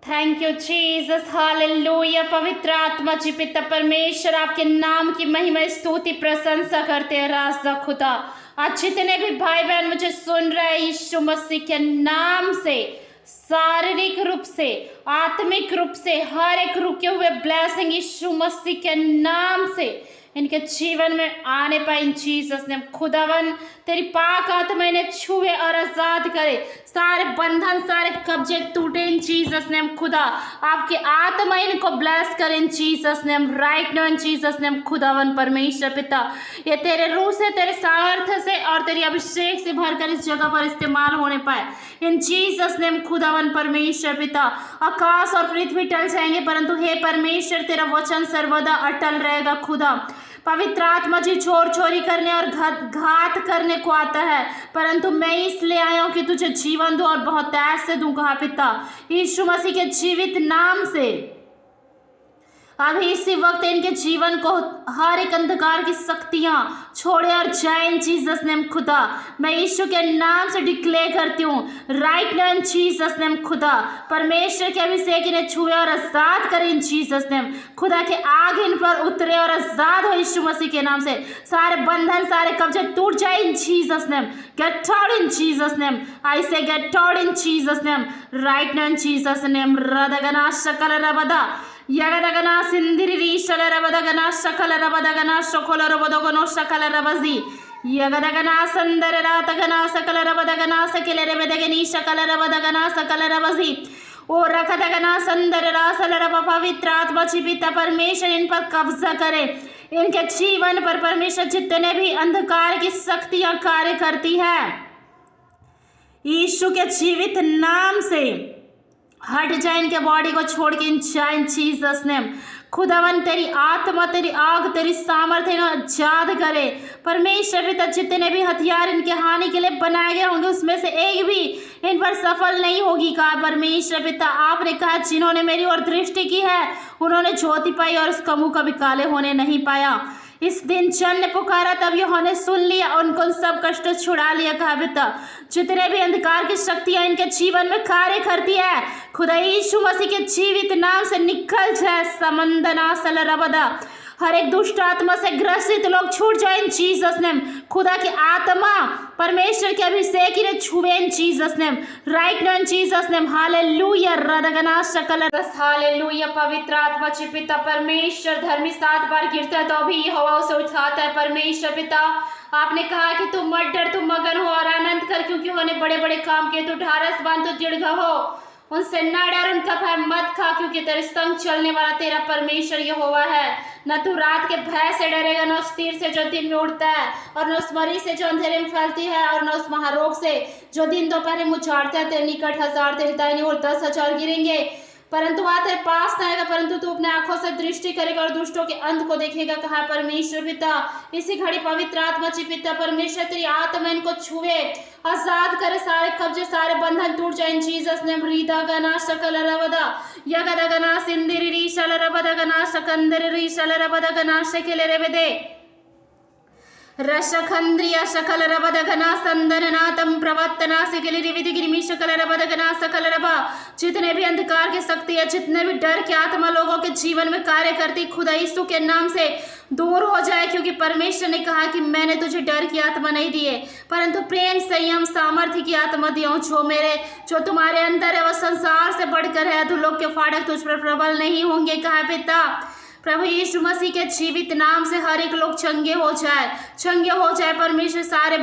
Thank you Jesus, hallelujah. पवित्र आत्मा जी पिता परमेश्वर आपके नाम की महिमा स्तुति प्रशंसा करते हैं। राजा खुदा, आज जितने भी भाई बहन मुझे सुन रहे हैं, यीशु मसीह के नाम से शारीरिक रूप से, आत्मिक रूप से हर एक रुके हुए ब्लेसिंग यीशु मसीह के नाम से इनके जीवन में आने पाए। इन जीसस ने खुदावन तेरी पाक आत्मा इन्हें छुए और आजाद करे, सारे बंधन सारे कब्जे टूटे। इन जीसस ने खुदा आपकी आत्मा इनको ब्लेस करे। इन जीसस ने राइट नाउ, इन जीसस ने खुदावन परमेश्वर पिता, ये तेरे रूह से, तेरे सामर्थ्य से और तेरी अभिषेक से भरकर इस जगह पर इस्तेमाल होने पाए। इन जीसस ने खुदावन परमेश्वर पिता, आकाश और पृथ्वी टल जाएंगे परंतु हे परमेश्वर तेरा वचन सर्वदा अटल रहेगा। खुदा पवित्र आत्मा जी चोर चोरी करने और घात करने को आता है, परंतु मैं इसलिए आया हूं कि तुझे जीवन दूं और बहुत ऐसे दूंगा। पिता यीशु मसीह के जीवित नाम से अभी इसी वक्त इनके जीवन को हर एक अंधकार की शक्तियां छोड़े और जाए। इन जीसस नेम खुदा मैं यीशु के नाम से डिक्लेयर करती हूँ, right now in Jesus name खुदा परमेश्वर के अभिषेक इन्हें छुए और आजाद करे। इन जीसस नेम खुदा के आग इन पर उतरे और आजाद हो यीशु मसीह के नाम से। सारे बंधन सारे कब्जे टूट जाए। In Jesus name get out, in Jesus name I say get out, in Jesus name right now in Jesus name. रदगना शकल रबदा यगदगना सिंदिरी शलरबदगना शकलरबदगना शकोलरबदगनो शकलरबजी यगदगना संदररातगना सकलरबदगना सकलरबदगनी शकलरबदगना सकलरबजी ओ रखदगना संदररा सलरब। पवित्र आत्मा पिता परमेश्वर इन पर कब्जा करे। इनके जीवन पर परमेश्वर जितने भी अंधकार की शक्तियां कार्य करती है, यीशु के जीवित नाम से हट जाए। इनके बॉडी को छोड़ के इन जीसस नेम खुदावन तेरी आत्मा तेरी आग तेरी सामर्थ्य इन्हें आजाद करे। परमेश्वर पिता जितने भी हथियार इनके हानि के लिए बनाए गए होंगे उसमें से एक भी इन पर सफल नहीं होगी। कहा परमेश्वर पिता आपने कहा जिन्होंने मेरी ओर दृष्टि की है उन्होंने ज्योति पाई और उसका मुंह कभी काले होने नहीं पाया। इस दिन चंद ने पुकारा तब यूहन्ना सुन लिया, उनको सब कष्ट छुड़ा लिया। कहा पिता जितने भी अंधकार की शक्तियां इनके जीवन में कार्य करती है, खुदा यीशु मसीह के जीवित नाम से निकल जाए। समंदना सल रबदा हर एक दुष्ट आत्मा से ग्रसित लोग छूट जाए। इन जीसस नेम खुदा की आत्मा परमेश्वर के अभिषेक इन्हें छुए। In Jesus name right now in Jesus name hallelujah. रदगना शकल हालेलुया। पवित्र आत्मा पिता परमेश्वर धर्मी 7 बार गिरता है तो भी हवा उसे उठाता है। परमेश्वर पिता आपने कहा कि तुम मत डर, तुम मगन हो और आनंद कर क्योंकि उन्होंने बड़े बड़े काम किए। तो ढारस बांध तो दृढ़ हो, उनसे न डर, उनका भय मत खा क्योंकि तेरे संग चलने वाला तेरा परमेश्वर यहोवा है। न तू रात के भय से डरेगा, न उस तीर से जो दिन में उड़ता है और न उस मरी से जो अंधेरे में फैलती है और न उस महारोग से जो दिन दोपहर में उछाड़ता है। तेरे निकट 1000 तेरी दाहिनी ओर 10,000 गिरेंगे परंतु वहां तेरे पास न आएगा, परंतु तू अपने आंखों से दृष्टि करेगा और दुष्टों के अंत को देखेगा। कहा परमेश्वर पिता इसी घड़ी पवित्र आत्मा पिता परमेश्वर तेरी आत्मा इनको छुए, आजाद करे, सारे कब्जे सारे बंधन टूट जाए। इन जीसस ने रीदा गना शकल रबदा यगदा गना सिंदिरी शल रबदा गना शकंदरी शल रबदा गना शकेले रेबदे रशखंद्रिया शकल रबदगना संदरनातम प्रवत्तना सिगिलिरिविदिगिरिमी शकल रबदगना सकल रबा। जितने भी अंधकार की शक्ति है, जितने भी डर की आत्मा लोगों के जीवन में कार्य करती, खुदा यीशु के नाम से दूर हो जाए क्योंकि परमेश्वर ने कहा कि मैंने तुझे डर की आत्मा नहीं दी है परंतु प्रेम संयम सामर्थ्य की आत्मा दी हूं। जो तुम्हारे अंदर है वह संसार से बढ़कर है, तो लोग के फाटक तुझ पर प्रबल नहीं होंगे। कहा पिता प्रभु यीशु मसीह के जीवित नाम से हर एक लोग चंगे हो जाए। परमेश्वर सारे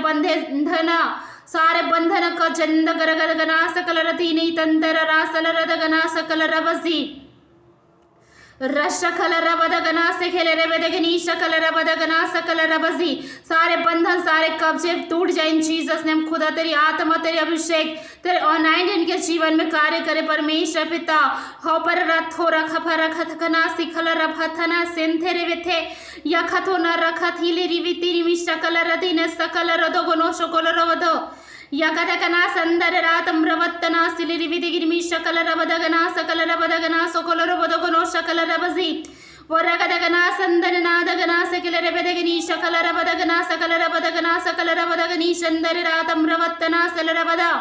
बंधन का जंद गना सकल रती नहीं तंतर रासल रदगना सकल रबसी रशखल रबदगना से खेले रेबदगनी शकल रबदगना सकल रबजी। सारे बंधन सारे कब्जे टूट जाए। इन जीसस नेम खुदा तेरी आत्मा तेरे अभिषेक तेरे ऑनलाइन इनके जीवन में कार्य करे। परमेश्वर पिता हो पर रथो रख रखत कना सिखल रफथना सेंथेरे वेथे यखथो न रखत हिली रिविति रिमि शकल रति न सकल रदो गनो शकल रवदो यकदकना संदर रातम रवत्तना सिलिरिविदिगिरिमी शकल रबदगना सकल रबदगना सकल रबदगनो शकल रबजी वरगदगना संदर नादगना सकल रबदगनी शकल रबदगना सकल रबदगना सकल रबदगनी संदर रातम रवत्तना सल रबदा।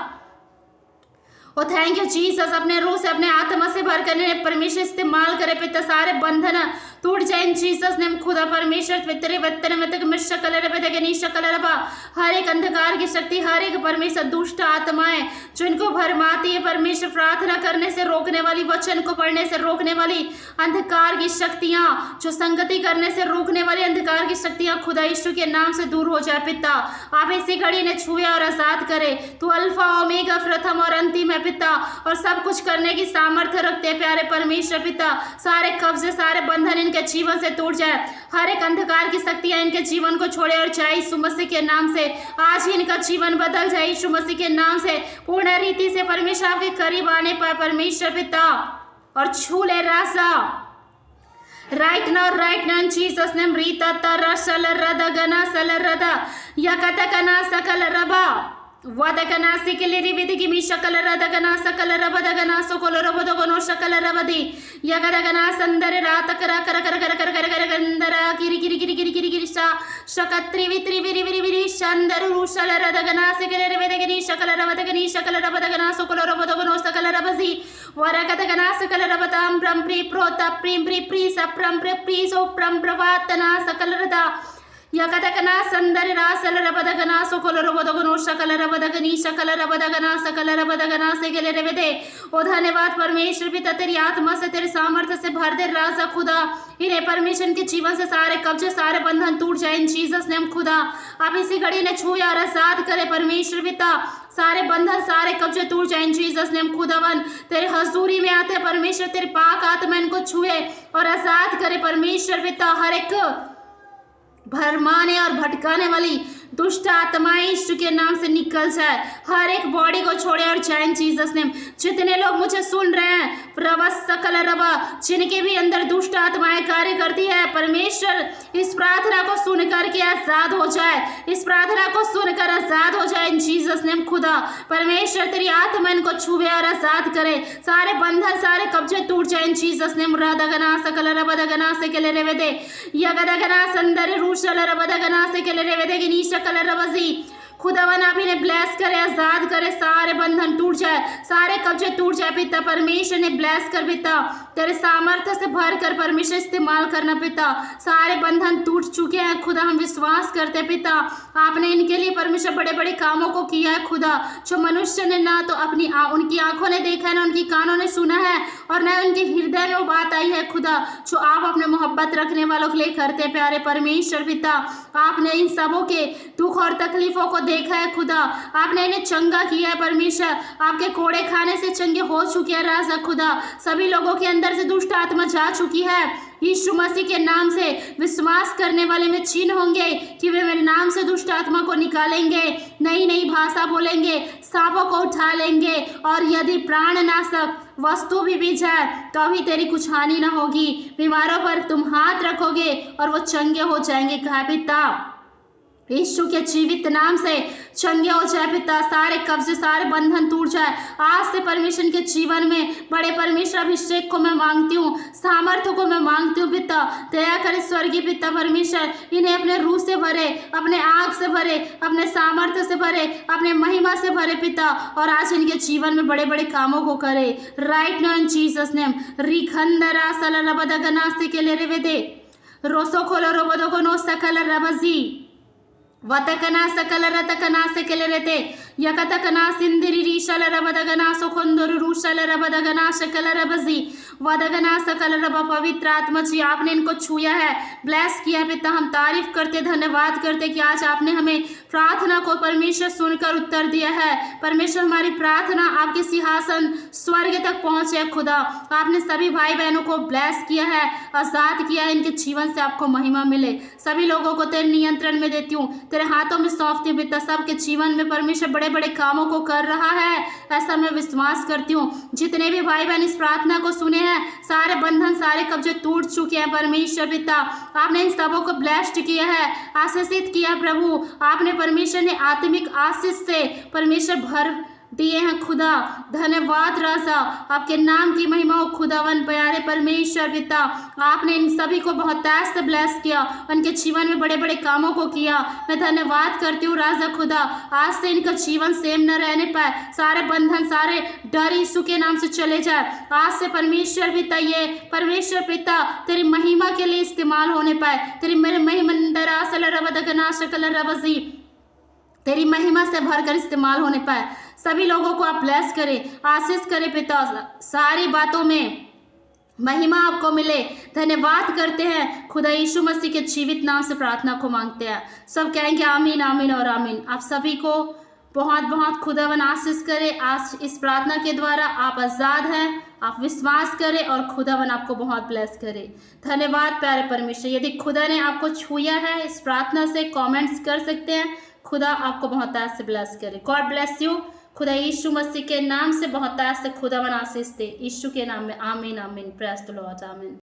ओ थैंक यू जीसस, अपने रूह से अपने आत्मा से से भर करने परमेश्वर इस्तेमाल करे पिता, सारे बंधन टूट जाए इन जीसस नेम खुदा परमेश्वर पितरे वत्तन में तक मिश्र कलर पे तक नीश कलर बा हर एक अंधकार की शक्ति, हर एक परमेश्वर दुष्ट आत्माएं जो इनको भरमाती है परमेश्वर, प्रार्थना करने से रोकने वाली, वचन को पढ़ने से रोकने वाली अंधकार की शक्तियां, जो संगति करने से रोकने वाली अंधकार की शक्तियां खुदा यीशु के नाम से दूर हो जाए पिता। आप इसी घड़ी ने छुए और आजाद करे। तू अल्फा ओमेगा प्रथम और अंतिम है पिता, और सब कुछ करने की सामर्थ्य रखते प्यारे परमेश्वर पिता। सारे कब्जे, सारे बंधन इनके जीवन से टूट जाए, हर एक अंधकार की शक्तियां इनके जीवन को छोड़े और जाए यीशु मसीह के नाम से। आज ही इनका जीवन बदल जाए यीशु मसीह के नाम से, पूर्ण रीति से परमेश्वर आपके करीब आने पाए परमेश्वर पिता, और छू ले राजा right now in Jesus name. Rita tara shalarada gana salarada yakata kana sakalaraba vadagana sikiliri vidigi mi shakalarada gana sakalarabada gana sokolorabada gano shakalarabadi yagadagana sandare ratakara kara kara kara kara kara gandara kiri kiri kiri kiri kiri kiri shakatri vitri viri viri viri shandaru rushalarada gana sikiliri vidigi shakalarabada gani shakalarabada gana sokolorabada gano sakalaраbazi warakata gana sakalaраbatam pram pri prota prim pri pri sapram pri pri so pram pravatana sakalarada yakadakana sandari rasalarabadagana sokolorabadagano shakalarabadagani shakalarabadagana sakalarabadagana segelerevede। ओ धन्यवाद परमेश्वर पिता, तेरी आत्मा से, तेरे सामर्थ्य से भर दे राजा खुदा। इन्हें परमेश्वर के जीवन से सारे कब्जे, सारे बंधन टूट जाए इन जीसस नेम खुदा। आप इसी घड़ी ने छू या आजाद करे परमेश्वर पिता, सारे बंधन, सारे कब्जे टूट जाए इन जीसस नेम खुदावन। तेरे हजूरी में आते परमेश्वर, तेरे पाक आत्मा इनको छुए और आजाद करे परमेश्वर पिता। हर एक भरमाने और भटकाने वाली दुष्ट आत्माएं यीशु के नाम से निकल जाए, हर एक बॉडी को छोड़े और जाए इन जीसस नेम। जितने लोग मुझे सुन रहे हैं प्रवस सकल रबा, जिनके भी अंदर दुष्ट आत्माएं कार्य करती है परमेश्वर, इस प्रार्थना को सुनकर के आजाद हो जाए, इस प्रार्थना को सुनकर आजाद हो जाए इन जीसस नेम खुदा। परमेश्वर तेरी आत्मा इनको छुए और आजाद करे, सारे बंधन, सारे कब्जे टूट जाए इन जीसस नेम। राधगना सकल रबदगना से केले रेवेदे यगदगना संदर रूशल रबदगना से केले रेवेदे की कलर रबजी खुदावन आप इन्हें ब्लेस करे, आजाद करे, सारे बंधन टूट जाए, सारे कब्जे टूट जाए पिता। परमेश्वर ने ब्लेस कर पिता, तेरे सामर्थ्य से भर कर परमेश्वर इस्तेमाल करना पिता। सारे बंधन टूट चुके हैं खुदा, हम विश्वास करते पिता, आपने इनके लिए परमेश्वर बड़े बड़े कामों को किया है खुदा, जो मनुष्य ने ना तो उनकी आंखों ने देखा है, ना उनकी कानों ने सुना है, और न उनके हृदय में वो बात आई है खुदा, जो आप अपने मोहब्बत रखने वालों के लिए करते प्यारे परमेश्वर पिता। आपने इन सबों के दुख और तकलीफों को देखा है खुदा, आपने इन्हें चंगा किया है परमेश्वर, आपके कोड़े खाने से चंगे हो चुके हैं राजा खुदा। सभी लोगों के अंदर से दुष्ट आत्मा जा चुकी है, यीशु मसीह के नाम से विश्वास करने वाले में चिन्ह होंगे कि वे मेरे नाम से दुष्ट आत्मा को निकालेंगे, नई नई भाषा बोलेंगे, सांपों को उठा लेंगे, और यदि प्राणनाशक वस्तु भी जाए तो अभी तेरी कुछ हानि ना होगी। बीमारों पर तुम हाथ रखोगे और वो चंगे हो जाएंगे। कहा पिता यीशु के जीवित नाम से चंगे हो जाए पिता, सारे कब्जे, सारे बंधन टूट जाए आज से परमेश्वर के जीवन में। बड़े परमेश्वर अभिषेक को मैं मांगती हूँ, सामर्थ्य को मैं मांगती हूँ पिता। दया करे स्वर्गीय पिता परमेश्वर, इन्हें अपने रूह से भरे, अपने आग से भरे, अपने सामर्थ्य से भरे, अपने महिमा से भरे पिता, और आज इनके जीवन में बड़े बड़े कामों को करे right now in Jesus name. रिखंदरा सल रबदगना से के ले रेवेदे रोसो खोलो रोबदगनो सकल रबजी वतकना सकल रतकना से केले रहते यकतकना सिंदिरी रीशल रबदगना सुखंदर रूशल रबदगना शकल रबजी वदगना सकल रब। पवित्र आत्मा जी आपने इनको छुआ है, ब्लेस किया पिता। हम तारीफ करते, धन्यवाद करते कि आज आपने हमें प्रार्थना को परमेश्वर सुनकर उत्तर दिया है। परमेश्वर हमारी प्रार्थना आपके सिंहासन स्वर्ग तक पहुंचे खुदा। आपने सभी भाई बहनों को ब्लेस किया है, आजाद किया है, इनके जीवन से आपको महिमा मिले। सभी लोगों को तेरे नियंत्रण में देती हूँ, तेरे हाथों में सौंपती हूँ पिता। सबके जीवन में परमेश्वर बड़े बड़े कामों को कर रहा है, ऐसा मैं विश्वास करती हूँ। जितने भी भाई बहन इस प्रार्थना को सुने हैं, सारे बंधन, सारे कब्जे टूट चुके हैं परमेश्वर पिता। आपने इन सबों को ब्लेस्ड किया है, आशीषित किया प्रभु। आपने परमेश्वर ने आत्मिक आशीष से परमेश्वर दिए हैं खुदा। धन्यवाद राजा, आपके नाम की महिमा हो खुदावन। प्यारे परमेश्वर पिता, आपने इन सभी को बहुत तेज से ब्लेस किया, उनके जीवन में बड़े बड़े कामों को किया। मैं धन्यवाद करती हूँ राजा खुदा, आज से इनका जीवन सेम न रहने पाए, सारे बंधन सारे डर यीशु के नाम से चले जाए। आज से परमेश्वर पिता, ये परमेश्वर पिता तेरी महिमा के लिए इस्तेमाल होने पाए, तेरी मेरे तेरी महिमा से भरकर इस्तेमाल होने पाए। सभी लोगों को आप ब्लेस करें, आशीष करें पिता, सारी बातों में महिमा आपको मिले। धन्यवाद करते हैं खुदा यीशु मसीह के जीवित नाम से प्रार्थना को मांगते हैं। सब कहेंगे आमीन आमीन और आमीन। आप सभी को बहुत बहुत खुदावन आशीष करे। आज इस प्रार्थना के द्वारा आप आज़ाद हैं, आप विश्वास करें और खुदावन आपको बहुत ब्लेस करे। धन्यवाद प्यारे परमेश्वर। यदि खुदा ने आपको छुआ है इस प्रार्थना से, कमेंट्स कर सकते हैं। खुदा आपको बहुत आज से ब्लेस करे। God bless you. खुदा यीशु मसीह के नाम से बहुत आज से खुदावन आशीष दे, यीशु के नाम में आमीन आमीन। प्रेज़ द लॉर्ड, आमीन।